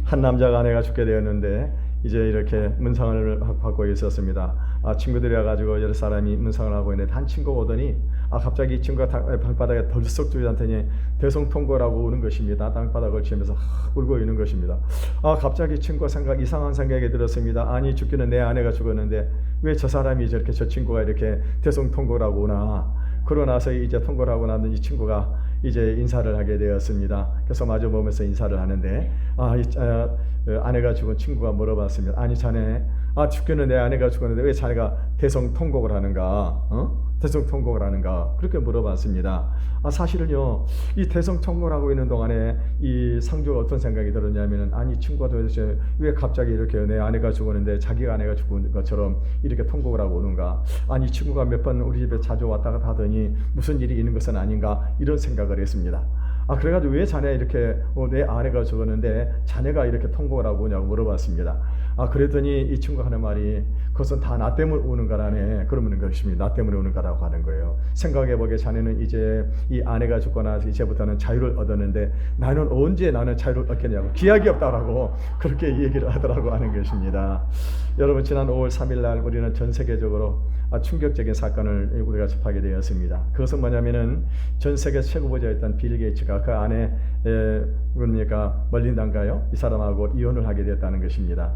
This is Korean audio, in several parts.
한 남자가 아내가 죽게 되었는데 이제 이렇게 문상을 받고 있었습니다. 친구들이 와가지고 여러 사람이 문상을 하고 있는데 한 친구가 오더니 갑자기 이 친구가 방바닥에 덜썩 주저앉더니 대성통곡하고 우는 것입니다. 땅바닥을 치면서 울고 있는 것입니다. 갑자기 친구가 이상한 생각이 들었습니다. 아니, 죽기는 내 아내가 죽었는데 왜 저 사람이 저렇게, 저 친구가 이렇게 대성통곡하고 우나. 그러고 나서 이제 통곡을 하고 나면 이 친구가 이제 인사를 하게 되었습니다. 그래서 마주 보면서 인사를 하는데 아내가 죽은 친구가 물어봤습니다. 아니, 자네 죽기는 내 아내가 죽었는데 왜 자네가 대성통곡을 하는가? 대성통곡을 하는가? 그렇게 물어봤습니다. 사실은요, 이 대성통곡을 하고 있는 동안에 이 상주가 어떤 생각이 들었냐면은, 아니, 친구가 도대체 왜 갑자기 이렇게 내 아내가 죽었는데 자기가 아내가 죽은 것처럼 이렇게 통곡을 하고 오는가? 아니, 친구가 몇 번 우리 집에 자주 왔다 갔다 하더니 무슨 일이 있는 것은 아닌가? 이런 생각을 했습니다. 그래가지고 왜 자네 이렇게 내 아내가 죽었는데 자네가 이렇게 통곡을 하고 오냐고 물어봤습니다. 그랬더니 이 친구가 하는 말이, 그것은 다 나 때문에 우는 거라네. 그러는 것입니다. 나 때문에 우는 거라고 하는 거예요. 생각해보게 자네는 이제 이 아내가 죽고 나서 이제부터는 자유를 얻었는데 나는 언제 자유를 얻겠냐고, 기약이 없다라고 그렇게 얘기를 하더라고 하는 것입니다. 여러분, 지난 5월 3일 날 우리는 전 세계적으로 충격적인 사건을 우리가 접하게 되었습니다. 그것은 뭐냐면은 전 세계 최고 부자였던 빌 게이츠가 그 아내 뭡니까 멀린다인가요? 이 사람하고 이혼을 하게 되었다는 것입니다.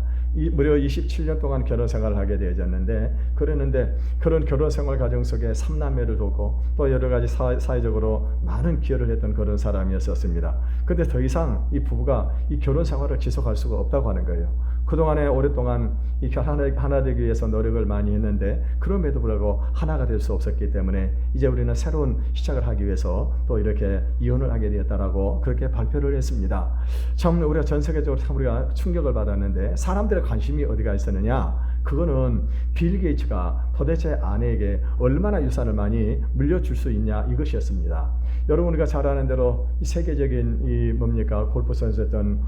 무려 27년 동안 결혼 생활을 하게 되어졌는데, 그랬는데 그런 결혼 생활 과정 속에 3남매를 뒀고 또 여러 가지 사회적으로 많은 기여를 했던 그런 사람이었습니다. 근데 더 이상 이 부부가 이 결혼 생활을 지속할 수가 없다고 하는 거예요. 그동안에 오랫동안 이 하나 되기 위해서 노력을 많이 했는데 그럼에도 불구하고 하나가 될 수 없었기 때문에 이제 우리는 새로운 시작을 하기 위해서 또 이렇게 이혼을 하게 되었다라고 그렇게 발표를 했습니다. 참 우리가 전 세계적으로 참 우리가 충격을 받았는데, 사람들의 관심이 어디가 있었느냐? 그거는 빌 게이츠가 도대체 아내에게 얼마나 유산을 많이 물려줄 수 있냐, 이것이었습니다. 여러분, 우리가 잘 아는 대로 이 세계적인 이 뭡니까 골프 선수였던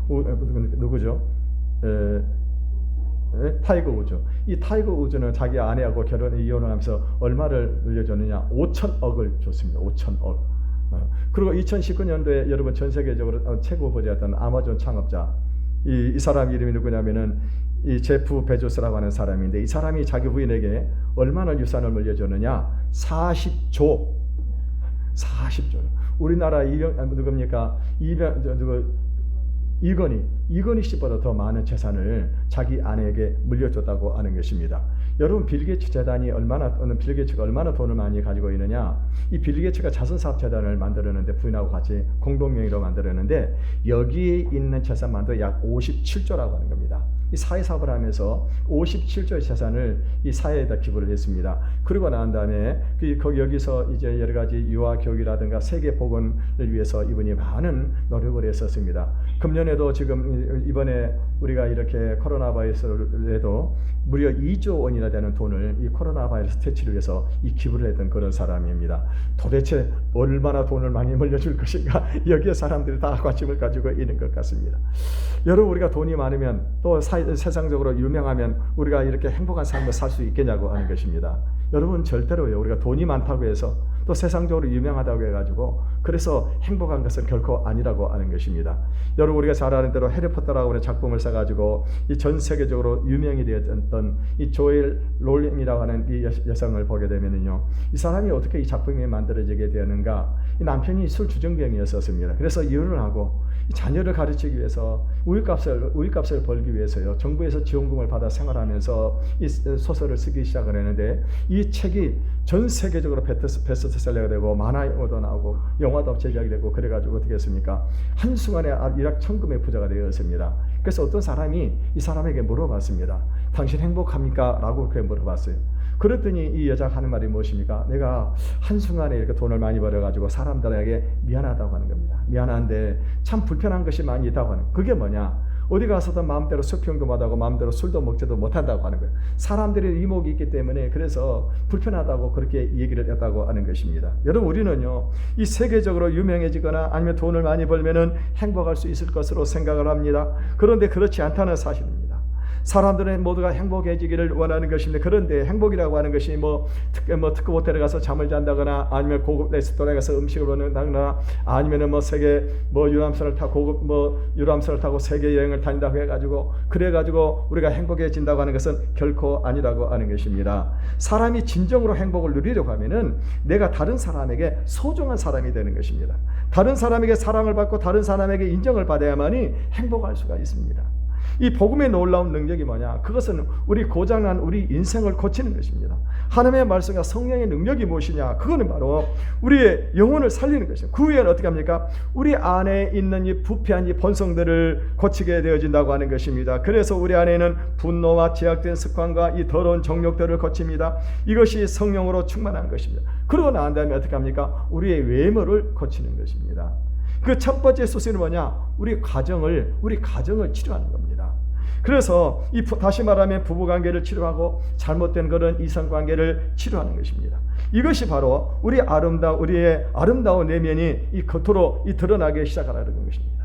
누구죠? 타이거 우즈. 이 타이거 우즈는 자기 아내하고 이혼을 하면서 얼마를 물려줬느냐? 5천억을 줬습니다. 5천억. 그리고 2019년도에 여러분 전 세계적으로 최고 부자였던 아마존 창업자, 이 사람 이름이 누구냐면은 이 제프 베조스라고 하는 사람인데, 이 사람이 자기 부인에게 얼마나 유산을 물려줬느냐? 40조. 우리나라 누굽니까? 이건희 씨보다 더 많은 재산을 자기 아내에게 물려줬다고 하는 것입니다. 여러분, 빌 게이츠 재단이 빌 게이츠가 얼마나 돈을 많이 가지고 있느냐? 이 빌 게이츠가 자선사업 재단을 만들었는데, 부인하고 같이 공동명의로 만들었는데 여기에 있는 재산만도 약 57조라고 하는 겁니다. 이 사회사업을 하면서 57조의 재산을 이 사회에다 기부를 했습니다. 그리고 난 다음에 여기서 이제 여러 가지 유아 교육이라든가 세계 복원을 위해서 이분이 많은 노력을 했었습니다. 금년에도 지금 이번에 우리가 이렇게 코로나 바이러스에도 무려 2조 원이나 되는 돈을 이 코로나 바이러스 퇴치를 위해서 이 기부를 했던 그런 사람입니다. 도대체 얼마나 돈을 많이 물려줄 것인가, 여기에 사람들이 다 관심을 가지고 있는 것 같습니다. 여러분, 우리가 돈이 많으면 또 세상적으로 유명하면 우리가 이렇게 행복한 삶을 살 수 있겠냐고 하는 것입니다. 여러분, 절대로요. 우리가 돈이 많다고 해서 또 세상적으로 유명하다고 해가지고 그래서 행복한 것은 결코 아니라고 하는 것입니다. 여러분, 우리가 잘 아는 대로 해리포터라고 하는 작품을 써가지고 이 전 세계적으로 유명이 되었던 이 조엘 롤링이라고 하는 이 여성을 보게 되면은요, 이 사람이 어떻게 이 작품이 만들어지게 되었는가? 이 남편이 술 주정뱅이였었습니다. 그래서 이혼을 하고 자녀를 가르치기 위해서 우유값을 벌기 위해서요, 정부에서 지원금을 받아 생활하면서 이 소설을 쓰기 시작을 했는데, 이 책이 전 세계적으로 베스트셀러가 되고 만화도 나오고 영화도 제작이 되고 그래가지고 어떻게 했습니까? 한순간에 일확천금의 부자가 되었습니다. 그래서 어떤 사람이 이 사람에게 물어봤습니다. 당신 행복합니까? 라고 그렇게 물어봤어요. 그랬더니 이 여자가 하는 말이 무엇입니까? 내가 한순간에 이렇게 돈을 많이 벌어가지고 사람들에게 미안하다고 하는 겁니다. 미안한데 참 불편한 것이 많이 있다고 하는, 그게 뭐냐? 어디 가서도 마음대로 수평도 못하고 마음대로 술도 먹지도 못한다고 하는 거예요. 사람들의 이목이 있기 때문에 그래서 불편하다고 그렇게 얘기를 했다고 하는 것입니다. 여러분, 우리는요, 이 세계적으로 유명해지거나 아니면 돈을 많이 벌면은 행복할 수 있을 것으로 생각을 합니다. 그런데 그렇지 않다는 사실입니다. 사람들은 모두가 행복해지기를 원하는 것입니다. 그런데 행복이라고 하는 것이 특급 호텔에 가서 잠을 잔다거나 아니면 고급 레스토랑에 가서 음식을 먹는다거나 아니면은 세계 유람선을 타고 고급 유람선을 타고 세계 여행을 다닌다고 해가지고 그래가지고 우리가 행복해진다고 하는 것은 결코 아니라고 하는 것입니다. 사람이 진정으로 행복을 누리려고 하면은 내가 다른 사람에게 소중한 사람이 되는 것입니다. 다른 사람에게 사랑을 받고 다른 사람에게 인정을 받아야만이 행복할 수가 있습니다. 이 복음의 놀라운 능력이 뭐냐? 그것은 우리 고장난 우리 인생을 고치는 것입니다. 하나님의 말씀과 성령의 능력이 무엇이냐? 그거는 바로 우리의 영혼을 살리는 것입니다. 그 후에는 어떻게 합니까? 우리 안에 있는 이 부패한 이 본성들을 고치게 되어진다고 하는 것입니다. 그래서 우리 안에는 분노와 제약된 습관과 이 더러운 정욕들을 고칩니다. 이것이 성령으로 충만한 것입니다. 그러고 난 다음에 어떻게 합니까? 우리의 외모를 고치는 것입니다. 그 첫 번째 소식은 뭐냐? 우리 가정을 치료하는 겁니다. 그래서 다시 말하면 부부관계를 치료하고 잘못된 그런 이성관계를 치료하는 것입니다. 이것이 바로 우리의 아름다운 내면이 이 겉으로 드러나게 시작하는 것입니다.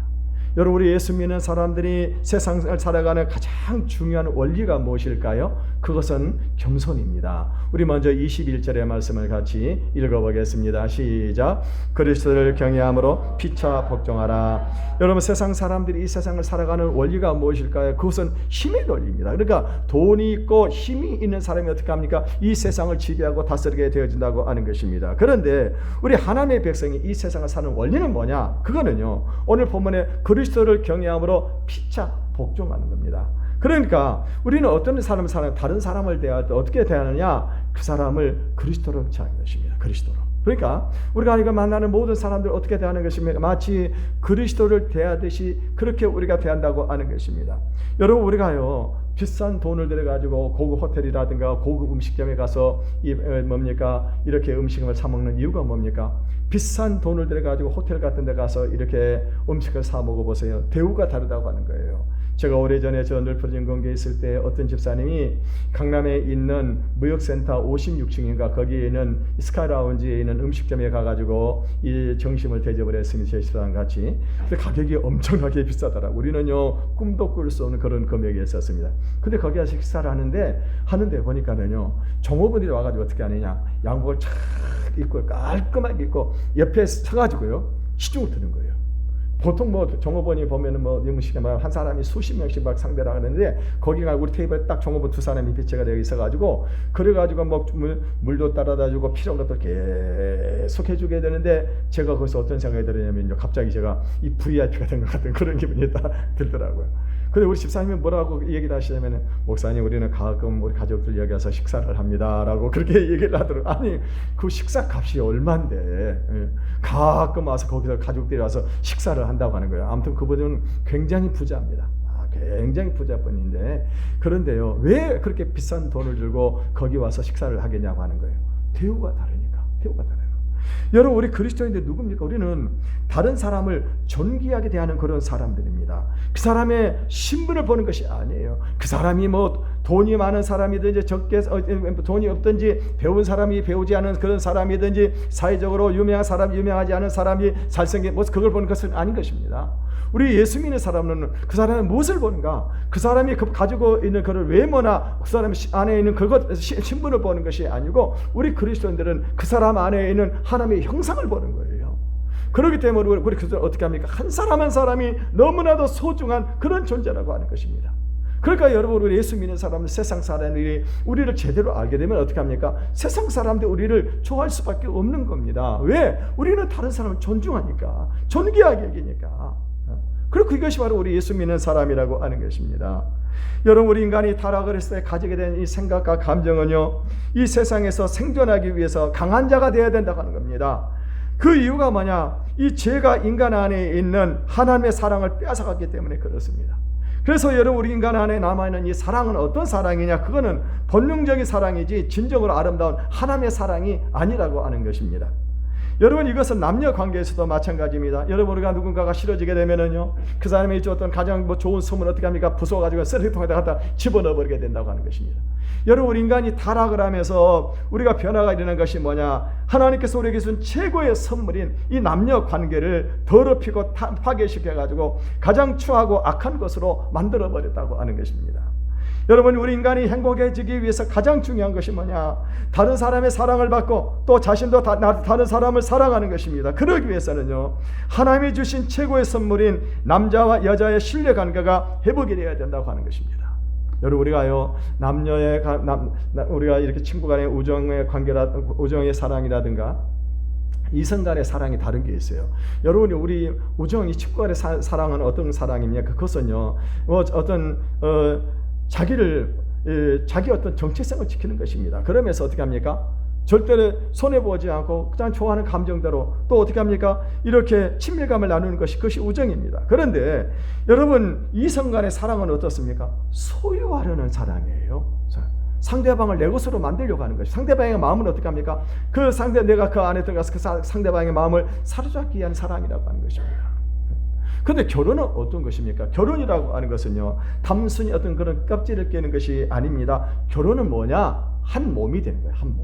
여러분, 우리 예수 믿는 사람들이 세상을 살아가는 가장 중요한 원리가 무엇일까요? 그것은 겸손입니다. 우리 먼저 21절의 말씀을 같이 읽어보겠습니다. 시작. 그리스도를 경외함으로 피차 복종하라. 여러분, 세상 사람들이 이 세상을 살아가는 원리가 무엇일까요? 그것은 힘의 논리입니다. 그러니까 돈이 있고 힘이 있는 사람이 어떻게 합니까? 이 세상을 지배하고 다스리게 되어진다고 하는 것입니다. 그런데 우리 하나님의 백성이 이 세상을 사는 원리는 뭐냐? 그거는요, 오늘 본문에 그리스도를 경외함으로 피차 복종하는 겁니다. 그러니까 우리는 어떤 사람을 다른 사람을 대할 때 어떻게 대하느냐? 그 사람을 그리스도로 대하는 것입니다. 그리스도로. 그러니까 우리가 만나는 모든 사람들 어떻게 대하는 것입니까? 마치 그리스도를 대하듯이 그렇게 우리가 대한다고 하는 것입니다. 여러분, 우리가요 비싼 돈을 들여가지고 고급 호텔이라든가 고급 음식점에 가서 이렇게 음식을 사 먹는 이유가 뭡니까? 비싼 돈을 들여가지고 호텔 같은 데 가서 이렇게 음식을 사 먹어보세요. 대우가 다르다고 하는 거예요. 제가 오래전에 저 늘프진 건교에 있을 때 어떤 집사님이 강남에 있는 무역센터 56층인가 거기에 있는 스카이라운지에 있는 음식점에 가가지고 이 점심을 대접을 했습니다. 제 집사람 같이. 근데 가격이 엄청나게 비싸더라고요. 우리는요 꿈도 꿀 수 없는 그런 금액이 있었습니다. 근데 거기 가서 식사를 하는데 보니까는요 종업원들이 와가지고 어떻게 하느냐, 양복을 착 입고 깔끔하게 입고 옆에 서가지고요 시중을 드는 거예요. 보통 종업원이 보면은 음식에 한 사람이 수십 명씩 상대를 하는데 거기가 우리 테이블에 딱 종업원 두 사람이 배치가 되어 있어가지고 그래가지고 물도 따라다 주고 필요한 것도 계속 해주게 되는데 제가 거기서 어떤 생각이 들었냐면요, 갑자기 제가 이 VIP가 된 것 같은 그런 기분이 딱 들더라고요. 근데 우리 집사님이 뭐라고 얘기를 하시냐면, 목사님 우리는 가끔 우리 가족들 여기 와서 식사를 합니다 라고 그렇게 얘기를 하더라고요. 아니 그 식사 값이 얼만데 가끔 와서 거기서 가족들이 와서 식사를 한다고 하는 거예요. 아무튼 그분은 굉장히 부자입니다. 굉장히 부자분인데, 그런데요 왜 그렇게 비싼 돈을 들고 거기 와서 식사를 하겠냐고 하는 거예요. 대우가 다르니까. 여러분, 우리 그리스도인들 누굽니까? 우리는 다른 사람을 존귀하게 대하는 그런 사람들입니다. 그 사람의 신분을 보는 것이 아니에요. 그 사람이 돈이 많은 사람이든지 적게 돈이 없든지 배운 사람이 배우지 않은 그런 사람이든지 사회적으로 유명한 사람 유명하지 않은 사람이 잘생긴 그걸 보는 것은 아닌 것입니다. 우리 예수 믿는 사람은 그 사람은 무엇을 보는가? 그 사람이 가지고 있는 그 외모나 그 사람 안에 있는 그것 신분을 보는 것이 아니고, 우리 그리스도인들은 그 사람 안에 있는 하나님의 형상을 보는 거예요. 그렇기 때문에 우리 그리스도는 어떻게 합니까? 한 사람 한 사람이 너무나도 소중한 그런 존재라고 하는 것입니다. 그러니까 여러분, 우리 예수 믿는 사람들, 세상 사람들이 우리를 제대로 알게 되면 어떻게 합니까? 세상 사람들이 우리를 좋아할 수밖에 없는 겁니다. 왜? 우리는 다른 사람을 존중하니까, 존귀하게 여기니까. 그리고 이것이 바로 우리 예수 믿는 사람이라고 하는 것입니다. 여러분, 우리 인간이 타락을 했을 때 가지게 된 이 생각과 감정은요, 이 세상에서 생존하기 위해서 강한 자가 되어야 된다고 하는 겁니다. 그 이유가 뭐냐? 이 죄가 인간 안에 있는 하나님의 사랑을 빼앗아갔기 때문에 그렇습니다. 그래서 여러분, 우리 인간 안에 남아있는 이 사랑은 어떤 사랑이냐? 그거는 본능적인 사랑이지 진정으로 아름다운 하나님의 사랑이 아니라고 하는 것입니다. 여러분, 이것은 남녀 관계에서도 마찬가지입니다. 여러분, 우리가 누군가가 싫어지게 되면은요, 그 사람이 어떤 가장 좋은 소문 어떻게 합니까? 부숴가지고 쓰레기통에다 갖다 집어넣어 버리게 된다고 하는 것입니다. 여러분, 우리 인간이 타락을 하면서 우리가 변화가 일어난 것이 뭐냐? 하나님께서 우리에게 준 최고의 선물인 이 남녀 관계를 더럽히고 파괴시켜가지고 가장 추하고 악한 것으로 만들어 버렸다고 하는 것입니다. 여러분, 우리 인간이 행복해지기 위해서 가장 중요한 것이 뭐냐? 다른 사람의 사랑을 받고 또 자신도 다른 사람을 사랑하는 것입니다. 그러기 위해서는요, 하나님이 주신 최고의 선물인 남자와 여자의 신뢰관계가 회복이 되어야 된다고 하는 것입니다. 여러분, 우리가요, 우리가 이렇게 친구 간의 우정의 관계라, 우정의 사랑이라든가 이성 간의 사랑이 다른 게 있어요. 여러분이 우리 우정이 친구 간의 사랑은 어떤 사랑입니까? 그것은요, 자기 어떤 정체성을 지키는 것입니다. 그러면서 어떻게 합니까? 절대로 손해보지 않고 그냥 좋아하는 감정대로, 또 어떻게 합니까? 이렇게 친밀감을 나누는 것이, 그것이 우정입니다. 그런데 여러분, 이성 간의 사랑은 어떻습니까? 소유하려는 사랑이에요. 상대방을 내 것으로 만들려고 하는 것이, 상대방의 마음은 어떻게 합니까? 내가 그 안에 들어가서 그 상대방의 마음을 사로잡기 위한 사랑이라고 하는 것입니다. 그런데 결혼은 어떤 것입니까? 결혼이라고 하는 것은요, 단순히 어떤 그런 껍질을 깨는 것이 아닙니다. 결혼은 뭐냐? 한 몸이 되는 거예요. 한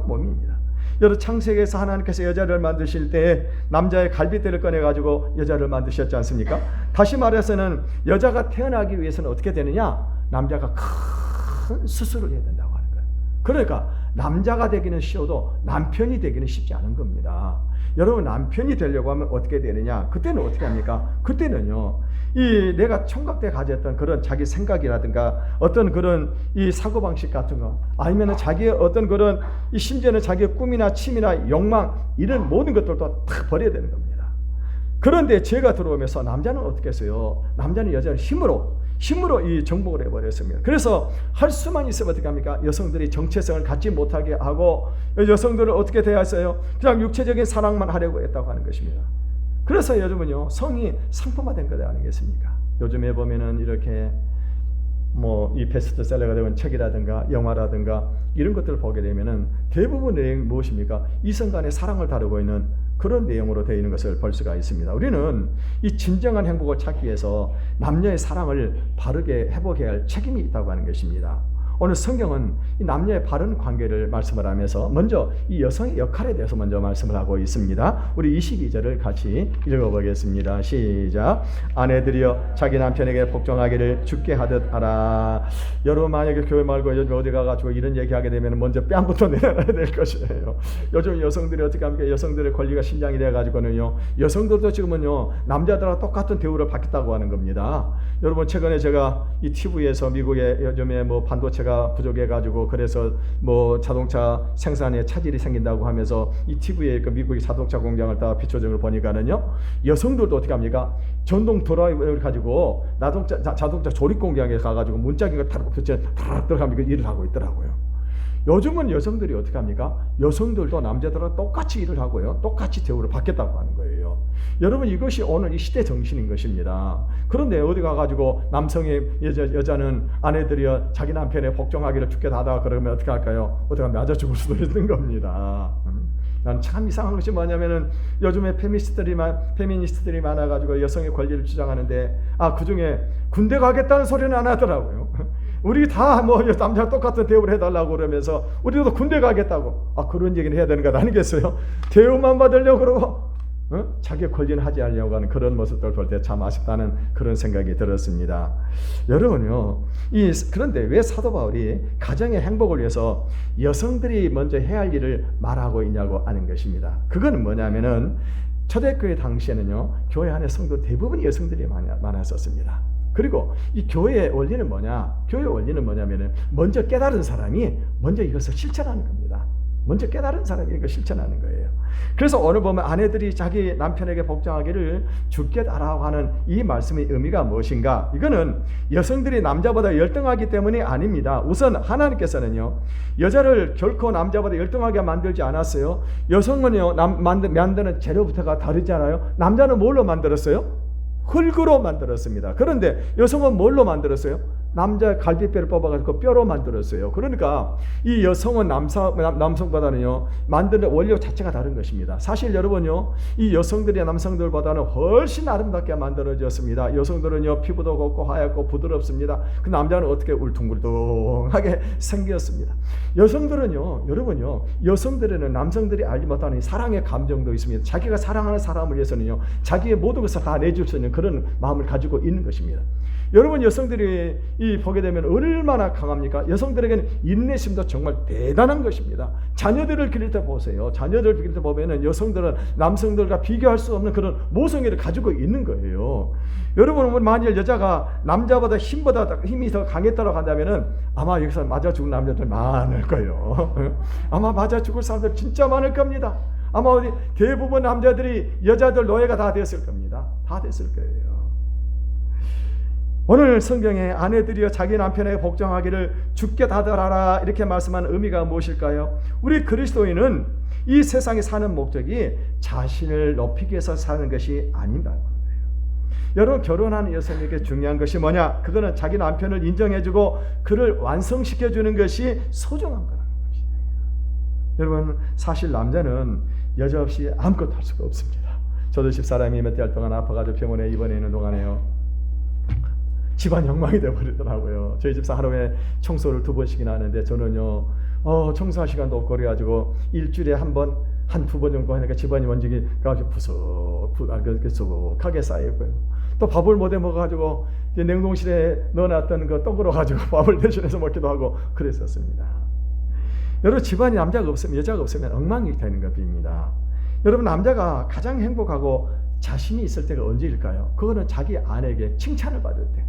몸입니다. 여러분, 창세기에서 하나님께서 여자를 만드실 때 남자의 갈빗대를 꺼내가지고 여자를 만드셨지 않습니까? 다시 말해서는 여자가 태어나기 위해서는 어떻게 되느냐? 남자가 큰 수술을 해야 된다고 하는 거예요. 그러니까 남자가 되기는 쉬워도 남편이 되기는 쉽지 않은 겁니다. 여러분, 남편이 되려고 하면 어떻게 되느냐? 그때는 어떻게 합니까? 그때는요, 내가 총각 때 가졌던 그런 자기 생각이라든가 어떤 그런 이 사고방식 같은 거, 아니면 자기의 어떤 그런 심지어는 자기의 꿈이나 취미나 욕망, 이런 모든 것들도 다 버려야 되는 겁니다. 그런데 죄가 들어오면서 남자는 어떻게 했어요? 남자는 여자를 힘으로 이 정복을 해버렸습니다. 그래서 할 수만 있으면 어떻게 합니까? 여성들이 정체성을 갖지 못하게 하고 여성들을 어떻게 대했어요? 그냥 육체적인 사랑만 하려고 했다고 하는 것입니다. 그래서 요즘은요, 성이 상품화된 거다 아니겠습니까? 요즘에 보면은 이렇게 이 베스트셀러가 되는 책이라든가 영화라든가 이런 것들을 보게 되면은 대부분 내용이 무엇입니까? 이성 간의 사랑을 다루고 있는 그런 내용으로 되어 있는 것을 볼 수가 있습니다. 우리는 이 진정한 행복을 찾기 위해서 남녀의 사랑을 바르게 회복해야 할 책임이 있다고 하는 것입니다. 오늘 성경은 이 남녀의 바른 관계를 말씀을 하면서 먼저 이 여성의 역할에 대해서 먼저 말씀을 하고 있습니다. 우리 22절을 같이 읽어보겠습니다. 시작. 아내들이여 자기 남편에게 복종하기를 주께 하듯 하라. 여러분, 만약에 교회 말고 요즘 어디 가가지고 이런 얘기하게 되면 먼저 뺨부터 내놔야 될 것이에요. 요즘 여성들이 어떻게 합니까? 여성들의 권리가 신장이 돼가지고는요, 여성들도 지금은요, 남자들과 똑같은 대우를 받겠다고 하는 겁니다. 여러분, 최근에 제가 이 TV에서 미국에 요즘에 반도체가 부족해가지고 그래서 자동차 생산에 차질이 생긴다고 하면서 이 TV에 그 미국의 자동차 공장을 다 비춰준 걸 보니까는요, 여성들도 어떻게 합니까? 전동 드라이버를 가지고 자동차 조립 공장에 가가지고 문짝인 걸 타락 들어가면 일을 하고 있더라고요. 요즘은 여성들이 어떻게 합니까? 여성들도 남자들과 똑같이 일을 하고요, 똑같이 대우를 받겠다고 하는 거예요. 여러분, 이것이 오늘 이 시대 정신인 것입니다. 그런데 어디 가가지고 남성의 여자는 아내들이여 자기 남편에 복종하기를 주께 하다가 그러면 어떻게 할까요? 어떻게 하면 맞아 죽을 수도 있는 겁니다. 난 참 이상한 것이 뭐냐면은 요즘에 페미니스트들이 많아가지고 여성의 권리를 주장하는데 그 중에 군대 가겠다는 소리는 안 하더라고요. 우리 다 남자 똑같은 대우를 해달라고 그러면서 우리도 군대 가겠다고 그런 얘기는 해야 되는 것 아니겠어요? 대우만 받으려고 그러고 자기의 권리는 하지 않으려고 하는 그런 모습들 볼 때 참 아쉽다는 그런 생각이 들었습니다. 여러분요, 그런데 왜 사도 바울이 가정의 행복을 위해서 여성들이 먼저 해야 할 일을 말하고 있냐고 하는 것입니다. 그건 뭐냐면은 초대교회 당시에는요, 교회 안에 성도 대부분 여성들이 많았었습니다. 그리고 이 교회의 원리는 뭐냐? 교회의 원리는 뭐냐면은 먼저 깨달은 사람이 먼저 이것을 실천하는 겁니다. 먼저 깨달은 사람이 이걸 실천하는 거예요. 그래서 오늘 보면 아내들이 자기 남편에게 복종하기를 주께 하라고 하는 이 말씀의 의미가 무엇인가? 이거는 여성들이 남자보다 열등하기 때문이 아닙니다. 우선 하나님께서는요, 여자를 결코 남자보다 열등하게 만들지 않았어요. 여성은요, 만드는 재료부터가 다르잖아요. 남자는 뭘로 만들었어요? 흙으로 만들었습니다. 그런데 여성은 뭘로 만들었어요? 남자 갈비뼈를 뽑아가지고 뼈로 만들었어요. 그러니까 이 여성은 남성보다는요, 만드는 원료 자체가 다른 것입니다. 사실 여러분요, 이 여성들이 남성들보다는 훨씬 아름답게 만들어졌습니다. 여성들은요, 피부도 곱고 하얗고 부드럽습니다. 그 남자는 어떻게 울퉁불퉁하게 생겼습니다. 여성들은요, 여러분요, 여성들에는 남성들이 알지 못하는 사랑의 감정도 있습니다. 자기가 사랑하는 사람을 위해서는요, 자기의 모든 것을 다 내줄 수 있는 그런 마음을 가지고 있는 것입니다. 여러분, 여성들이 보게 되면 얼마나 강합니까? 여성들에게는 인내심도 정말 대단한 것입니다. 자녀들을 기를 때 보세요. 자녀들을 기를 때 보면은 여성들은 남성들과 비교할 수 없는 그런 모성애를 가지고 있는 거예요. 여러분, 만일 여자가 남자보다 힘이 더 강했다고 한다면은 아마 여기서 맞아 죽을 남자들 많을 거예요. 아마 맞아 죽을 사람들 진짜 많을 겁니다. 아마 대부분 남자들이 여자들 노예가 다 됐을 겁니다. 다 됐을 거예요. 오늘 성경에 아내들이여 자기 남편에게 복종하기를 주께 다들하라 이렇게 말씀한 의미가 무엇일까요? 우리 그리스도인은 이 세상에 사는 목적이 자신을 높이기 위해서 사는 것이 아닌가. 여러분, 결혼하는 여성에게 중요한 것이 뭐냐? 그거는 자기 남편을 인정해주고 그를 완성시켜주는 것이 소중한 거라는 것입니다. 여러분, 사실 남자는 여자 없이 아무것도 할 수가 없습니다. 저도 집사람이 몇 달 동안 아파가지고 병원에 입원해 있는 동안에요, 집안 엉망이 되어버리더라고요. 저희 집사 하루에 청소를 2번씩이나 하는데 저는요 청소할 시간도 없고 그래가지고 일주일에 한 번, 한 2번 정도 하니까 집안이 원적이 가지고 부석하게 쌓여있고요. 또 밥을 못해 먹어가지고 냉동실에 넣어놨던 거 떡으로 가지고 밥을 대신해서 먹기도 하고 그랬었습니다. 여러분, 집안이 남자가 없으면, 여자가 없으면 엉망이 되는 겁니다. 여러분, 남자가 가장 행복하고 자신이 있을 때가 언제일까요? 그거는 자기 아내에게 칭찬을 받을 때.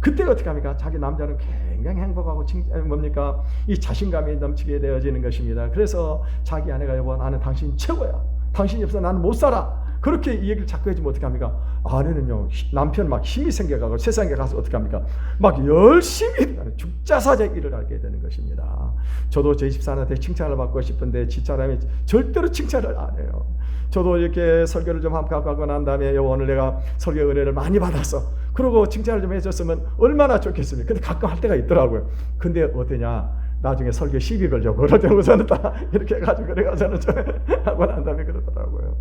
그때 어떻게 합니까? 자기 남자는 굉장히 행복하고 뭡니까? 이 자신감이 넘치게 되어지는 것입니다. 그래서 자기 아내가 여보, 나는 당신 최고야. 당신이 없어 나는 못 살아. 그렇게 이 얘기를 자꾸 해주면 어떻게 합니까? 아내는요, 남편 막 힘이 생겨가고 세상에 가서 어떻게 합니까? 막 열심히 죽자사자 일을 하게 되는 것입니다. 저도 제 집사람한테 칭찬을 받고 싶은데 집사람이 절대로 칭찬을 안 해요. 저도 이렇게 설교를 좀 하고 난 다음에 오늘 내가 설교 은혜를 많이 받았어. 그러고 칭찬을 좀 해줬으면 얼마나 좋겠습니까? 근데 가끔 할 때가 있더라고요. 근데 어떠냐? 나중에 설교 시비 걸려고 그럴 때 우선은 다 이렇게 해가지고 그래가지고는 좀 하고 난 다음에 그러더라고요.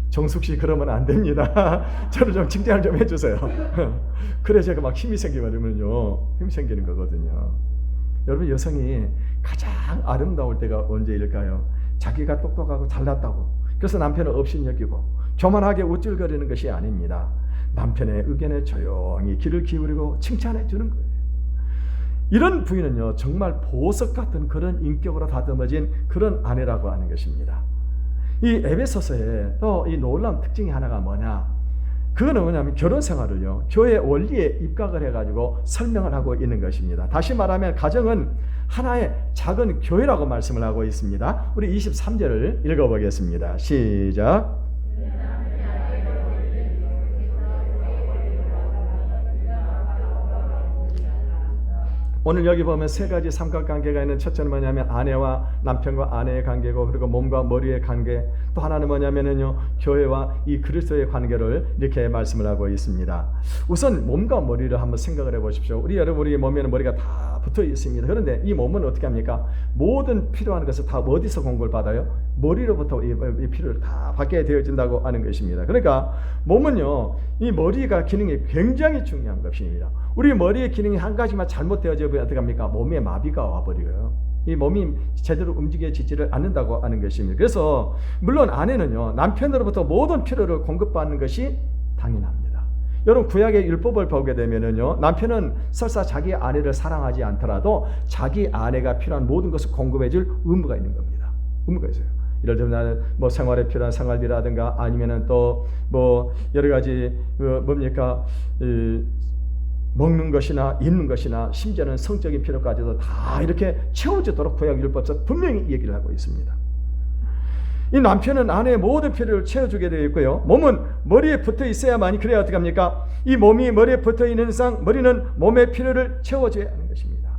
정숙 씨, 그러면 안 됩니다. 저를 좀 칭찬을 좀 해주세요. 그래 제가 막 힘이 생기면요, 힘이 생기는 거거든요. 여러분, 여성이 가장 아름다울 때가 언제일까요? 자기가 똑똑하고 잘났다고, 그래서 남편을 업신여기고 교만하게 우쭐거리는 것이 아닙니다. 남편의 의견에 조용히 귀를 기울이고 칭찬해 주는 거예요. 이런 부인은요, 정말 보석 같은 그런 인격으로 다듬어진 그런 아내라고 하는 것입니다. 이 에베소서에 또 이 놀라운 특징이 하나가 뭐냐? 그거는 뭐냐면 결혼 생활을요, 교회 원리에 입각을 해가지고 설명을 하고 있는 것입니다. 다시 말하면 가정은 하나의 작은 교회라고 말씀을 하고 있습니다. 우리 23절을 읽어보겠습니다. 시작. 오늘 여기 보면 세 가지 삼각관계가 있는, 첫째는 뭐냐면 아내와 남편과 아내의 관계고, 그리고 몸과 머리의 관계, 또 하나는 뭐냐면은요, 교회와 이 그리스도의 관계를 이렇게 말씀을 하고 있습니다. 우선 몸과 머리를 한번 생각을 해보십시오. 우리 몸에는 머리가 다 붙어 있습니다. 그런데 이 몸은 어떻게 합니까? 모든 필요한 것을 다 어디서 공급을 받아요? 머리로부터 이 필요를 다 받게 되어진다고 하는 것입니다. 그러니까 몸은요, 이 머리가 기능이 굉장히 중요한 것입니다. 우리 머리의 기능이 한 가지만 잘못되어져 버리면 어떻게 합니까? 몸에 마비가 와버려요. 이 몸이 제대로 움직여지지를 않는다고 하는 것입니다. 그래서 물론 아내는요, 남편으로부터 모든 필요를 공급받는 것이 당연합니다. 여러분, 구약의 율법을 보게 되면은요, 남편은 설사 자기 아내를 사랑하지 않더라도 자기 아내가 필요한 모든 것을 공급해줄 의무가 있는 겁니다. 의무가 있어요. 예를 들면 뭐 생활에 필요한 생활비라든가 아니면은 또 뭐 여러 가지 뭡니까, 먹는 것이나 입는 것이나 심지어는 성적인 필요까지도 다 이렇게 채워지도록 구약 율법에서 분명히 얘기를 하고 있습니다. 이 남편은 아내의 모든 필요를 채워주게 되어 있고요, 몸은 머리에 붙어 있어야만이, 그래야 어떻게 합니까? 이 몸이 머리에 붙어 있는 이상 머리는 몸의 필요를 채워줘야 하는 것입니다.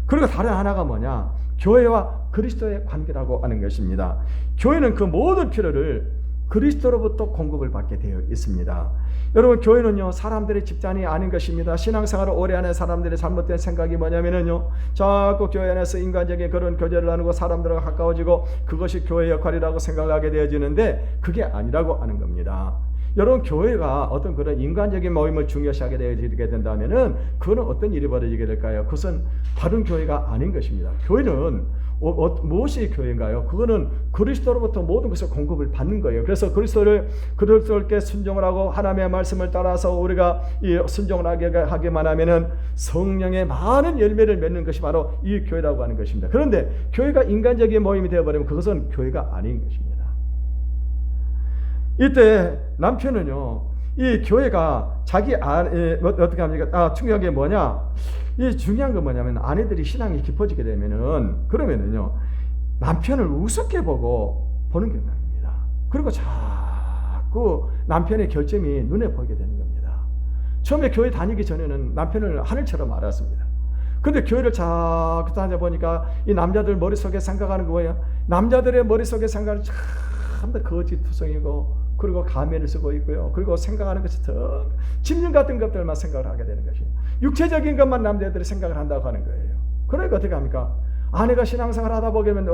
그리고 다른 하나가 뭐냐? 교회와 그리스도의 관계라고 하는 것입니다. 교회는 그 모든 필요를 그리스도로부터 공급을 받게 되어 있습니다. 여러분, 교회는요, 사람들의 집단이 아닌 것입니다. 신앙생활을 오래 하는 사람들의 잘못된 생각이 뭐냐면요, 자꾸 교회 안에서 인간적인 그런 교제를 나누고 사람들과 가까워지고 그것이 교회의 역할이라고 생각을 하게 되어지는데 그게 아니라고 하는 겁니다. 여러분, 교회가 어떤 그런 인간적인 모임을 중요시하게 되어지게 된다면은 그거는 어떤 일이 벌어지게 될까요? 그것은 바른 교회가 아닌 것입니다. 교회는 무엇이 교회인가요? 그거는 그리스도로부터 모든 것을 공급을 받는 거예요. 그래서 그리스도께 순종을 하고 하나님의 말씀을 따라서 우리가 이 순종을 하게만 하면은 성령의 많은 열매를 맺는 것이 바로 이 교회라고 하는 것입니다. 그런데 교회가 인간적인 모임이 되어버리면 그것은 교회가 아닌 것입니다. 이때 남편은요, 이 교회가 자기 어떻게 합니까? 중요한 게 뭐냐? 이 중요한 건 뭐냐면 아내들이 신앙이 깊어지게 되면은 그러면은요, 남편을 우습게 보는 경향입니다. 그리고 자꾸 남편의 결점이 눈에 보이게 되는 겁니다. 처음에 교회 다니기 전에는 남편을 하늘처럼 알았습니다. 근데 교회를 자꾸 다녀보니까 이 남자들 머릿속에 생각하는 거예요. 남자들의 머릿속에 생각은 참 다 거짓투성이고, 그리고 가면을 쓰고 있고요. 그리고 생각하는 것이 더 짐승 같은 것들만 생각을 하게 되는 것이에요. 육체적인 것만 남자들이 생각을 한다고 하는 거예요. 그러니까 어떻게 합니까? 아내가 신앙생활 하다 보면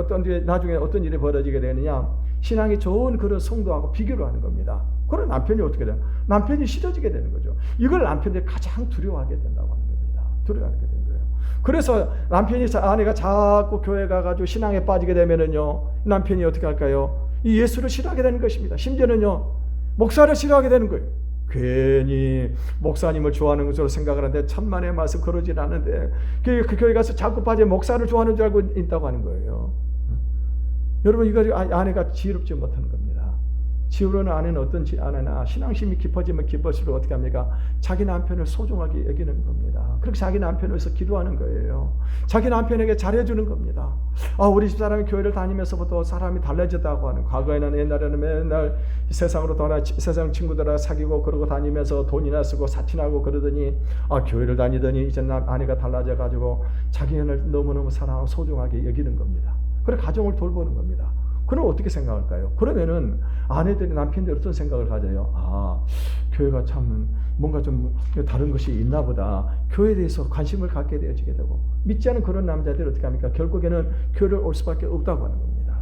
나중에 어떤 일이 벌어지게 되느냐? 신앙이 좋은 그런 성도하고 비교를 하는 겁니다. 그럼 남편이 어떻게 돼요? 남편이 싫어지게 되는 거죠. 이걸 남편들이 가장 두려워하게 된다고 하는 겁니다. 두려워하게 되는 거예요. 그래서 아내가 자꾸 교회 가가지고 신앙에 빠지게 되면은요, 남편이 어떻게 할까요? 이 예수를 싫어하게 되는 것입니다. 심지어는요, 목사를 싫어하게 되는 거예요. 괜히 목사님을 좋아하는 것으로 생각을 하는데 천만의 말씀 그러진 않은데 그 교회 가서 자꾸 빠져 목사를 좋아하는 줄 알고 있다고 하는 거예요. 여러분, 이거 아내가 지혜롭지 못하는 겁니다. 지혜로운 아내는 어떤지 아내나 신앙심이 깊어지면 깊어질수록 어떻게 합니까? 자기 남편을 소중하게 여기는 겁니다. 그렇게 자기 남편을 위해서 기도하는 거예요. 자기 남편에게 잘해주는 겁니다. 우리 집사람이 교회를 다니면서부터 사람이 달라졌다고 하는, 과거에는 옛날에는 맨날 세상으로 떠나 세상 친구들하고 사귀고 그러고 다니면서 돈이나 쓰고 사치나고 그러더니 교회를 다니더니 이제 아내가 달라져가지고 자기를 너무너무 사랑하고 소중하게 여기는 겁니다. 그래 가정을 돌보는 겁니다. 그럼 어떻게 생각할까요? 그러면은 아내들이 남편들이 어떤 생각을 가져요? 교회가 참 뭔가 좀 다른 것이 있나 보다. 교회에 대해서 관심을 갖게 되어지게 되고, 믿지 않은 그런 남자들이 어떻게 합니까? 결국에는 교회를 올 수밖에 없다고 하는 겁니다.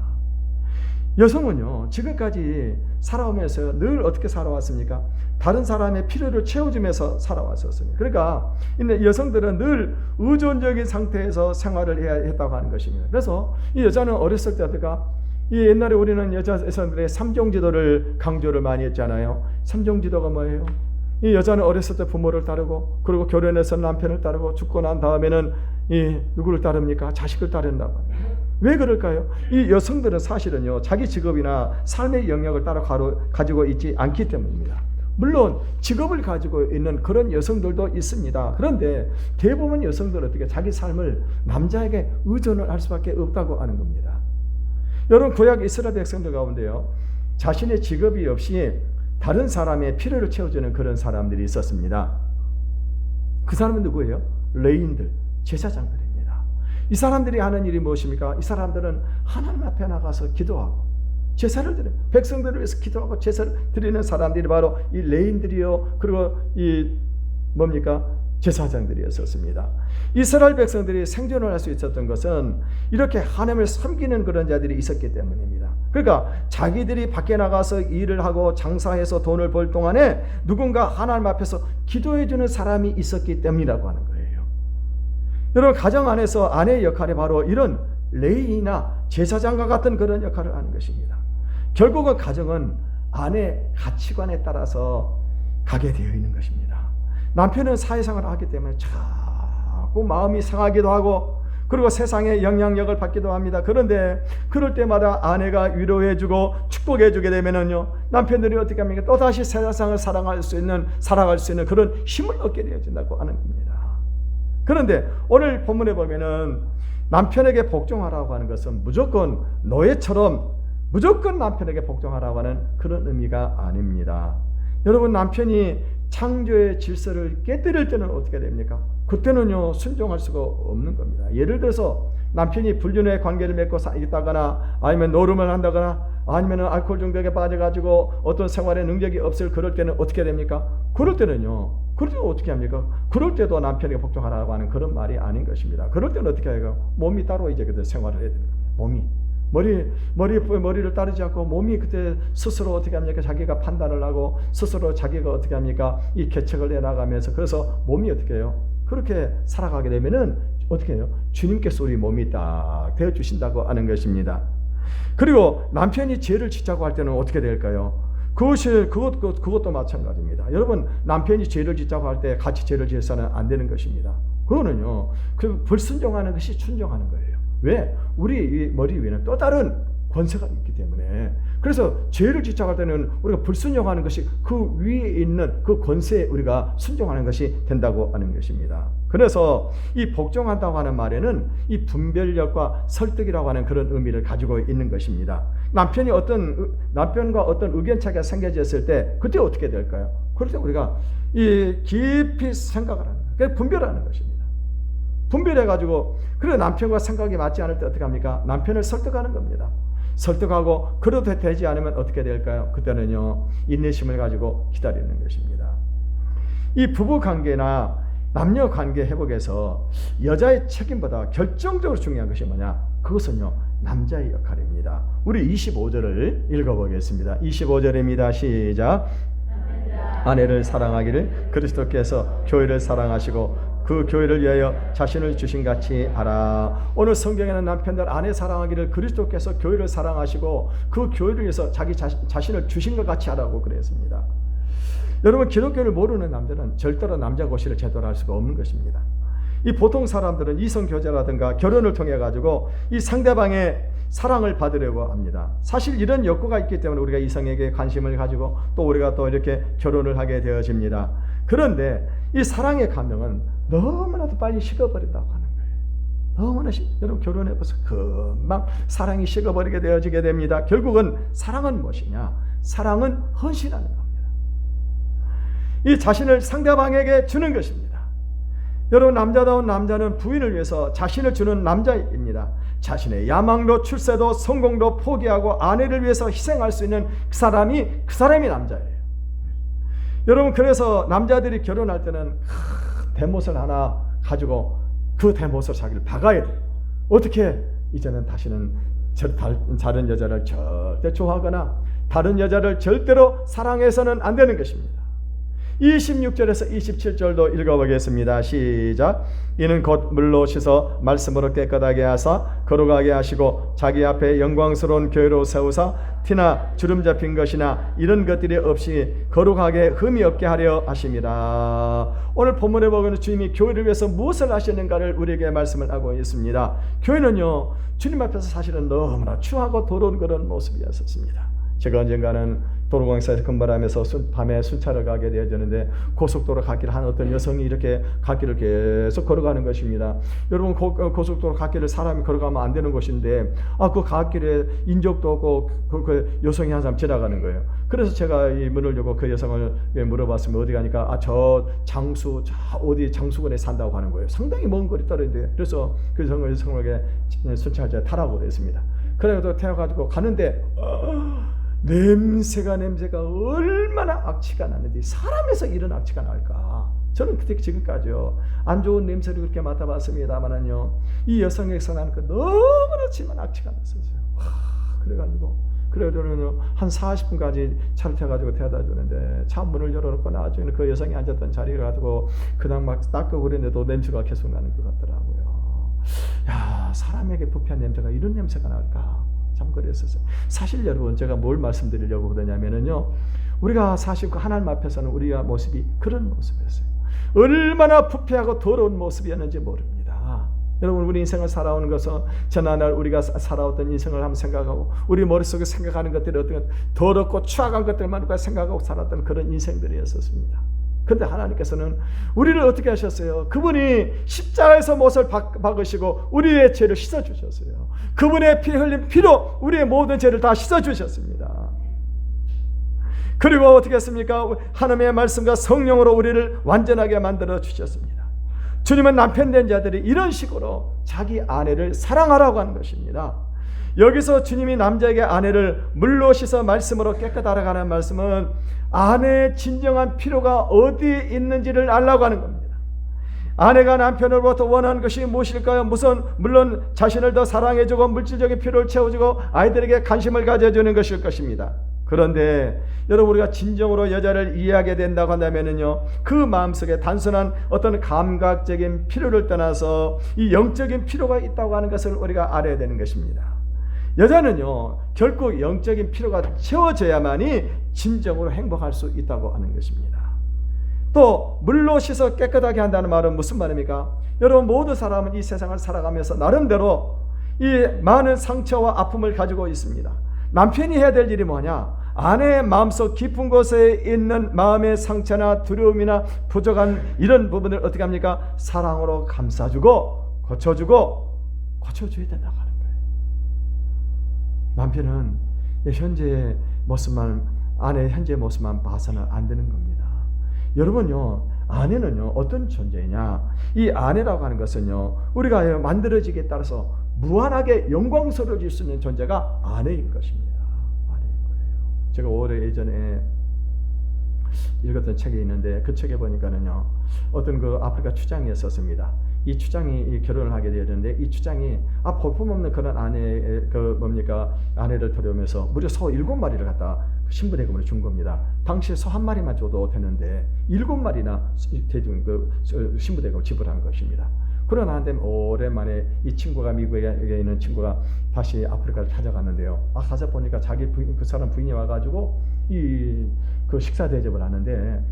여성은요, 지금까지 살아오면서 늘 어떻게 살아왔습니까? 다른 사람의 필요를 채워주면서 살아왔었습니다. 그러니까 여성들은 늘 의존적인 상태에서 생활을 해야 했다고 하는 것입니다. 그래서 이 여자는 어렸을 때 어떨까? 이 옛날에 우리는 여성들의 삼종지도를 강조를 많이 했잖아요. 삼종지도가 뭐예요? 이 여자는 어렸을 때 부모를 따르고, 그리고 결혼해서 남편을 따르고, 죽고 난 다음에는 누구를 따릅니까? 자식을 따른다고 합니다. 왜 그럴까요? 이 여성들은 사실은요, 자기 직업이나 삶의 영역을 따로 가지고 있지 않기 때문입니다. 물론 직업을 가지고 있는 그런 여성들도 있습니다. 그런데 대부분 여성들은 어떻게 자기 삶을 남자에게 의존을 할 수밖에 없다고 하는 겁니다. 여러분, 구약 이스라엘 백성들 가운데요, 자신의 직업이 없이 다른 사람의 필요를 채워주는 그런 사람들이 있었습니다. 그 사람은 누구예요? 레인들, 제사장들입니다. 이 사람들이 하는 일이 무엇입니까? 이 사람들은 하나님 앞에 나가서 기도하고 제사를 드려요. 백성들을 위해서 기도하고 제사를 드리는 사람들이 바로 이 레인들이요, 그리고 이 뭡니까? 제사장들이었습니다. 이스라엘 백성들이 생존을 할 수 있었던 것은 이렇게 하나님을 섬기는 그런 자들이 있었기 때문입니다. 그러니까 자기들이 밖에 나가서 일을 하고 장사해서 돈을 벌 동안에 누군가 하나님 앞에서 기도해 주는 사람이 있었기 때문이라고 하는 거예요. 여러분, 가정 안에서 아내의 역할이 바로 이런 레위나 제사장과 같은 그런 역할을 하는 것입니다. 결국은 가정은 아내의 가치관에 따라서 가게 되어 있는 것입니다. 남편은 사회생활을 하기 때문에 자꾸 마음이 상하기도 하고, 그리고 세상의 영향력을 받기도 합니다. 그런데 그럴 때마다 아내가 위로해주고 축복해주게 되면은요, 남편들이 어떻게 합니까? 또다시 세상을 살아갈 수 있는 그런 힘을 얻게 되어진다고 하는 겁니다. 그런데 오늘 본문에 보면은 남편에게 복종하라고 하는 것은 무조건 노예처럼 무조건 남편에게 복종하라고 하는 그런 의미가 아닙니다. 여러분, 남편이 창조의 질서를 깨뜨릴 때는 어떻게 됩니까? 그때는요, 순종할 수가 없는 겁니다. 예를 들어서 남편이 불륜의 관계를 맺고 있다거나, 아니면 노름을 한다거나, 아니면 알코올 중독에 빠져가지고 어떤 생활에 능력이 없을 그럴 때는 어떻게 됩니까? 그럴 때는 어떻게 합니까? 그럴 때도 남편에게 복종하라고 하는 그런 말이 아닌 것입니다. 그럴 때는 어떻게 해요? 몸이 따로 이제 그때 생활을 해야 됩니다. 머리를 따르지 않고 몸이 그때 스스로 어떻게 합니까? 자기가 판단을 하고 스스로 자기가 어떻게 합니까? 이 계책을 내나가면서, 그래서 몸이 어떻게 해요? 그렇게 살아가게 되면은 어떻게 해요? 주님께서 우리 몸이 딱 되어주신다고 하는 것입니다. 그리고 남편이 죄를 짓자고 할 때는 어떻게 될까요? 그것도 마찬가지입니다. 여러분, 남편이 죄를 짓자고 할 때 같이 죄를 지어서는 안 되는 것입니다. 그거는요, 불순종하는 것이 순종하는 거예요. 왜? 우리 머리 위에는 또 다른 권세가 있기 때문에. 그래서 죄를 짓자고 할 때는 우리가 불순종하는 것이 그 위에 있는 그 권세에 우리가 순종하는 것이 된다고 하는 것입니다. 그래서 이 복종한다고 하는 말에는 이 분별력과 설득이라고 하는 그런 의미를 가지고 있는 것입니다. 남편과 어떤 의견차가 생겨졌을 때 그때 어떻게 될까요? 그럴 때 우리가 이 깊이 생각을 하는 거예요. 그래서 분별하는 것입니다. 분별해가지고, 그래 남편과 생각이 맞지 않을 때 어떻게 합니까? 남편을 설득하는 겁니다. 설득하고, 그래도 되지 않으면 어떻게 될까요? 그때는요, 인내심을 가지고 기다리는 것입니다. 이 부부관계나 남녀관계 회복에서 여자의 책임보다 결정적으로 중요한 것이 뭐냐? 그것은요, 남자의 역할입니다. 우리 25절을 읽어보겠습니다. 25절입니다. 시작. 아내를 사랑하기를 그리스도께서 교회를 사랑하시고 그 교회를 위하여 자신을 주신 같이 하라. 오늘 성경에는 남편들 아내 사랑하기를 그리스도께서 교회를 사랑하시고 그 교회를 위해서 자기 자신을 주신 것 같이 하라고 그랬습니다. 여러분, 기독교를 모르는 남자는 절대로 남자 고시를 제대로 할 수가 없는 것입니다. 이 보통 사람들은 이성교제라든가 결혼을 통해 가지고 이 상대방의 사랑을 받으려고 합니다. 사실 이런 욕구가 있기 때문에 우리가 이성에게 관심을 가지고 또 우리가 또 이렇게 결혼을 하게 되어집니다. 그런데 이 사랑의 감정은 너무나도 빨리 식어버린다고 하는 거예요. 여러분, 결혼해봐서 금방 사랑이 식어버리게 되어지게 됩니다. 결국은 사랑은 무엇이냐? 사랑은 헌신하는 겁니다. 이 자신을 상대방에게 주는 것입니다. 여러분, 남자다운 남자는 부인을 위해서 자신을 주는 남자입니다. 자신의 야망도 출세도 성공도 포기하고 아내를 위해서 희생할 수 있는 그 사람이 남자예요. 여러분, 그래서 남자들이 결혼할 때는 대못을 하나 가지고 그 대못을 자기를 박아야 돼요. 어떻게? 이제는 다시는 다른 여자를 절대 좋아하거나 다른 여자를 절대로 사랑해서는 안 되는 것입니다. 26절에서 27절도 읽어보겠습니다. 시작. 이는 곧 물로 씻어 말씀으로 깨끗하게 하사 거룩하게 하시고 자기 앞에 영광스러운 교회로 세우사 티나 주름 잡힌 것이나 이런 것들이 없이 거룩하게 흠이 없게 하려 하심이라. 오늘 본문에 보면 주님이 교회를 위해서 무엇을 하시는가를 우리에게 말씀을 하고 있습니다. 교회는요, 주님 앞에서 사실은 너무나 추하고 더러운 그런 모습이었습니다. 제가 언젠가는 도로공사에서 근무하면서 밤에 순찰을 가게 되어졌는데 고속도로 갓길을 한 어떤 여성이 이렇게 갓길을 계속 걸어가는 것입니다. 여러분, 고속도로 갓길을 사람이 걸어가면 안 되는 곳인데 그 갓길에 인적도 없고 그 여성이 한 사람 지나가는 거예요. 그래서 제가 이 문을 열고 그 여성을 물어봤으면 어디 가니까 저 어디 장수군에 산다고 하는 거예요. 상당히 먼 거리 떨어진데, 그래서 그 여성에게 순찰자에 타라고 그랬습니다. 그래서 태워가지고 가는데 냄새가 얼마나 악취가 나는데 사람에서 이런 악취가 날까? 저는 그때 지금까지요 안 좋은 냄새를 그렇게 맡아봤습니다만은요, 이 여성에서 나는 그 너무나 심한 악취가 났었어요. 그래가지고 한 40분까지 차를 태워가지고 태워다 주는데 차 문을 열어놓고 나중에는 그 여성이 앉았던 자리를 가지고 그냥 막 닦고 그랬는데도 냄새가 계속 나는 것 같더라고요. 야, 사람에게 부패한 냄새가 이런 냄새가 날까? 참 그랬었어요. 사실 여러분, 제가 뭘 말씀드리려고 그러냐면은요, 우리가 사실 그 하나님 앞에서는 우리가 모습이 그런 모습이었어요. 얼마나 부패하고 더러운 모습이었는지 모릅니다. 여러분, 우리 인생을 살아오는 것은 지난날 우리가 살아왔던 인생을 한번 생각하고 우리 머릿속에 생각하는 것들이 어떤 더럽고 추악한 것들만 우리가 생각하고 살았던 그런 인생들이었었습니다. 그런데 하나님께서는 우리를 어떻게 하셨어요? 그분이 십자가에서 못을 박으시고 우리의 죄를 씻어주셨어요. 그분의 피 흘린 피로 우리의 모든 죄를 다 씻어주셨습니다. 그리고 어떻게 했습니까? 하나님의 말씀과 성령으로 우리를 완전하게 만들어 주셨습니다. 주님은 남편 된 자들이 이런 식으로 자기 아내를 사랑하라고 하는 것입니다. 여기서 주님이 남자에게 아내를 물로 씻어 말씀으로 깨끗하라고 하는 말씀은 아내의 진정한 필요가 어디에 있는지를 알라고 하는 겁니다. 아내가 남편으로부터 원하는 것이 무엇일까요? 물론 자신을 더 사랑해주고 물질적인 필요를 채워주고 아이들에게 관심을 가져주는 것일 것입니다. 그런데 여러분, 우리가 진정으로 여자를 이해하게 된다고 한다면요, 그 마음속에 단순한 어떤 감각적인 필요를 떠나서 이 영적인 필요가 있다고 하는 것을 우리가 알아야 되는 것입니다. 여자는요, 결코 영적인 필요가 채워져야만이 진정으로 행복할 수 있다고 하는 것입니다. 또 물로 씻어 깨끗하게 한다는 말은 무슨 말입니까? 여러분, 모든 사람은 이 세상을 살아가면서 나름대로 이 많은 상처와 아픔을 가지고 있습니다. 남편이 해야 될 일이 뭐냐? 아내의 마음속 깊은 곳에 있는 마음의 상처나 두려움이나 부족한 이런 부분을 어떻게 합니까? 사랑으로 감싸주고 고쳐줘야 된다고 하는 거예요. 남편은 현재의 모습만, 아내의 현재의 모습만 봐서는 안 되는 겁니다. 여러분요, 아내는요 어떤 존재냐? 이 아내라고 하는 것은요, 우리가 만들어지기에 따라서 무한하게 영광스러워질 수 있는 존재가 아내인 것입니다. 아내인 거예요. 제가 오래 예전에 읽었던 책이 있는데, 그 책에 보니까는요, 어떤 그 아프리카 추장이 있었습니다. 이 추장이 결혼을 하게 되었는데, 이 추장이 볼품없는 그런 아내를 데려오면서 무려 소 7마리를 갖다 신부대금으로 준 겁니다. 당시에 소 1마리만 줘도 되는데 7마리나 신부대금을 지불한 것입니다. 그러나 한데 오랜만에 이 친구가, 미국에 있는 친구가 다시 아프리카를 찾아갔는데요. 가서 보니까 그 사람 부인이 와가지고 그 식사 대접을 하는데,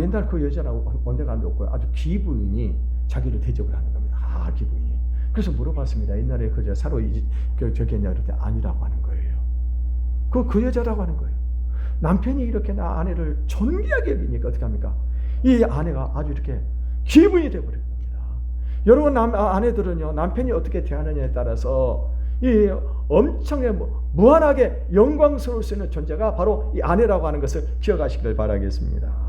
옛날 그 여자라고 언제가 안 좋고 아주 기부인이 자기를 대접을 하는 겁니다. 기부인이. 그래서 물어봤습니다. 옛날에 그 사로 저기 했냐 그랬더니 아니라고 하는 거예요. 그 여자라고 하는 거예요. 남편이 이렇게 나 아내를 존귀하게 여기니까 어떻게 합니까? 이 아내가 아주 이렇게 기부인이 되어버린 겁니다. 여러분, 아내들은요, 남편이 어떻게 대하느냐에 따라서 이 엄청나게 무한하게 영광스러울 수 있는 존재가 바로 이 아내라고 하는 것을 기억하시길 바라겠습니다.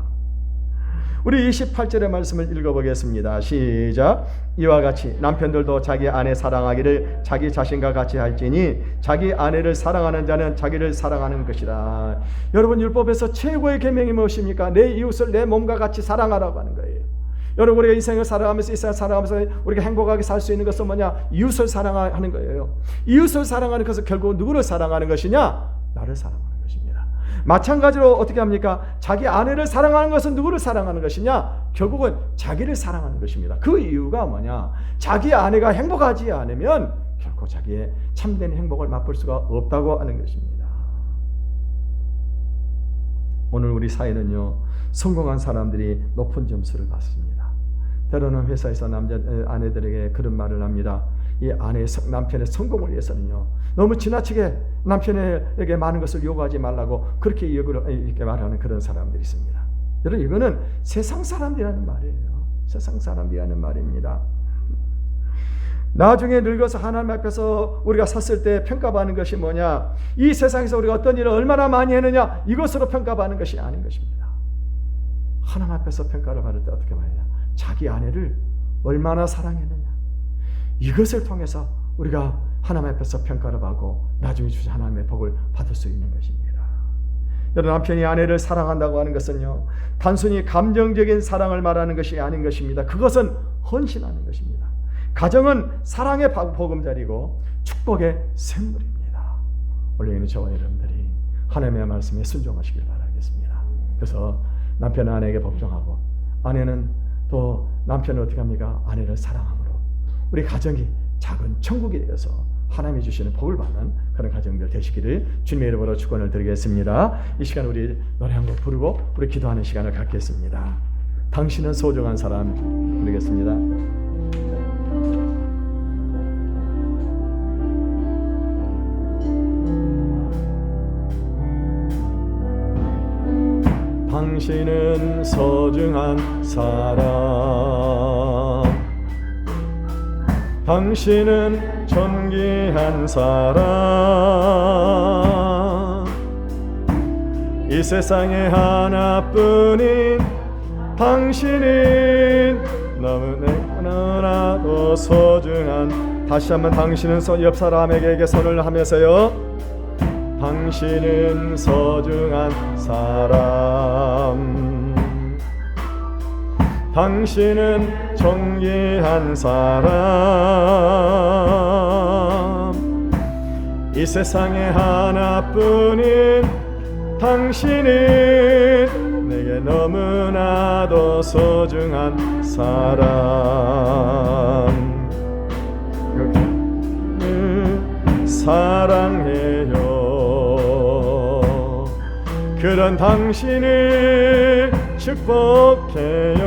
우리 28절의 말씀을 읽어보겠습니다. 시작. 이와 같이 남편들도 자기 아내 사랑하기를 자기 자신과 같이 할지니 자기 아내를 사랑하는 자는 자기를 사랑하는 것이라. 여러분, 율법에서 최고의 계명이 무엇입니까? 내 이웃을 내 몸과 같이 사랑하라고 하는 거예요. 여러분, 우리가 인생을 살아가면서 우리가 행복하게 살 수 있는 것은 뭐냐? 이웃을 사랑하는 거예요. 이웃을 사랑하는 것은 결국 누구를 사랑하는 것이냐? 나를 사랑하는 것입니다. 마찬가지로 어떻게 합니까? 자기 아내를 사랑하는 것은 누구를 사랑하는 것이냐? 결국은 자기를 사랑하는 것입니다. 그 이유가 뭐냐? 자기 아내가 행복하지 않으면 결코 자기의 참된 행복을 맛볼 수가 없다고 하는 것입니다. 오늘 우리 사회는요, 성공한 사람들이 높은 점수를 받습니다. 때로는 회사에서 아내들에게 그런 말을 합니다. 이 남편의 성공을 위해서는요, 너무 지나치게 남편에게 많은 것을 요구하지 말라고 그렇게 이렇게 말하는 그런 사람들이 있습니다. 여러분, 이거는 세상 사람들이라는 말이에요. 세상 사람들이라는 말입니다. 나중에 늙어서 하나님 앞에서 우리가 섰을 때 평가받는 것이 뭐냐? 이 세상에서 우리가 어떤 일을 얼마나 많이 했느냐, 이것으로 평가받는 것이 아닌 것입니다. 하나님 앞에서 평가를 받을 때 어떻게 말이냐? 자기 아내를 얼마나 사랑했느냐, 이것을 통해서 우리가 하나님 앞에서 평가를 받고 나중에 주신 하나님의 복을 받을 수 있는 것입니다. 여러분, 남편이 아내를 사랑한다고 하는 것은요, 단순히 감정적인 사랑을 말하는 것이 아닌 것입니다. 그것은 헌신하는 것입니다. 가정은 사랑의 보금자리고 축복의 샘물입니다. 원래는 저와 여러분들이 하나님의 말씀에 순종하시길 바라겠습니다. 그래서 남편은 아내에게 복종하고, 아내는 또 남편을 어떻게 합니까? 아내를 사랑함으로 우리 가정이 작은 천국이 되어서 하나님이 주시는 복을 받는 그런 가정들 되시기를 주님의 이름으로 축원을 드리겠습니다. 이 시간 우리 노래 한 곡 부르고 우리 기도하는 시간을 갖겠습니다. 당신은 소중한 사람 부르겠습니다. 당신은 소중한 사람, 당신은 존귀한 사람, 이 세상에 하나뿐인 당신은 너무나도 소중한. 다시 한번 당신은 옆 사람에게 손을 하면서요, 당신은 소중한 사람, 당신은 존귀한 사람, 이 세상에 하나뿐인 당신은 내게 너무나도 소중한 사람. 사랑해요. 그런 당신을 축복해요.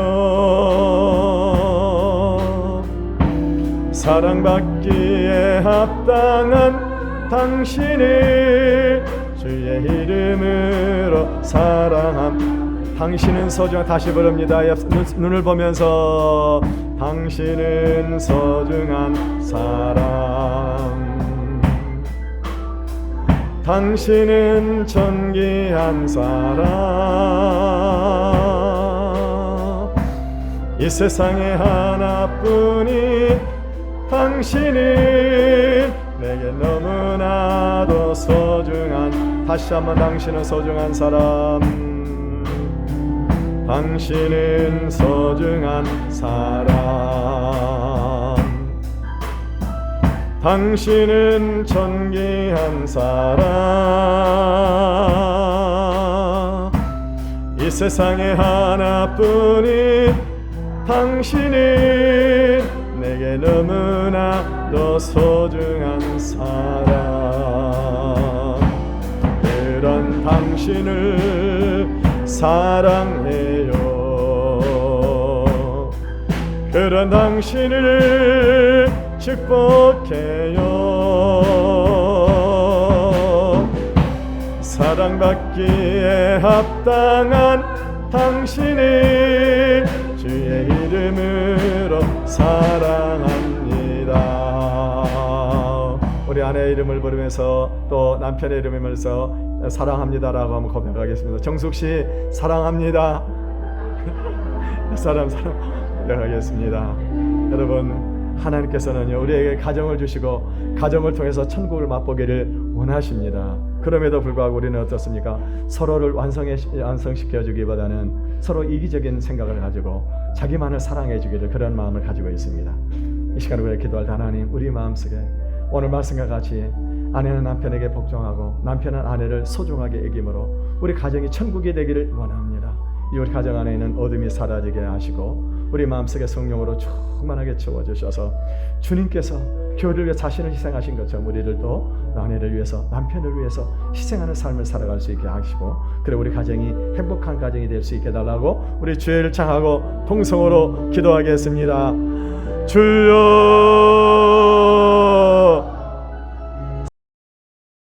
사랑받기에 합당한 당신을 주의 이름으로 사랑함. 당신은 소중한, 다시 부릅니다. 눈을 보면서 당신은 소중한 사람. 당신은 존귀한 사람. 이 세상에 하나뿐인 당신은 내게 너무나도 소중한, 다시 한번 당신은 소중한 사람. 당신은 소중한 사람. 당신은 존귀한 사람. 이 세상에 하나뿐인 당신은 내게 너무나도 소중한 사람. 그런 당신을 사랑해요. 그런 당신을 축복해요. 사랑받기에 합당한 당신을 주의 이름으로 사랑합니다. 우리 아내의 이름을 부르면서 또 남편의 이름을 부르면서 사랑합니다라고 한번 고백하겠습니다. 정숙씨 사랑합니다. 사랑 고백하겠습니다. 여러분, 하나님께서는요 우리에게 가정을 주시고 가정을 통해서 천국을 맛보기를 원하십니다. 그럼에도 불구하고 우리는 어떻습니까? 서로를 완성시켜 주기보다는 서로 이기적인 생각을 가지고 자기만을 사랑해 주기를, 그런 마음을 가지고 있습니다. 이 시간에 우리가 기도할 때 하나님, 우리 마음속에 오늘 말씀과 같이 아내는 남편에게 복종하고 남편은 아내를 소중하게 여김으로 우리 가정이 천국이 되기를 원합니다. 이 우리 가정 안에 있는 어둠이 사라지게 하시고 우리 마음속에 성령으로 충만하게 채워주셔서 주님께서 교회를 위해 자신을 희생하신 것처럼 우리들도 아내를 위해서, 남편을 위해서 희생하는 삶을 살아갈 수 있게 하시고, 그래 우리 가정이 행복한 가정이 될 수 있게 해달라고 우리 주의를 청하고 통성으로 기도하겠습니다. 주여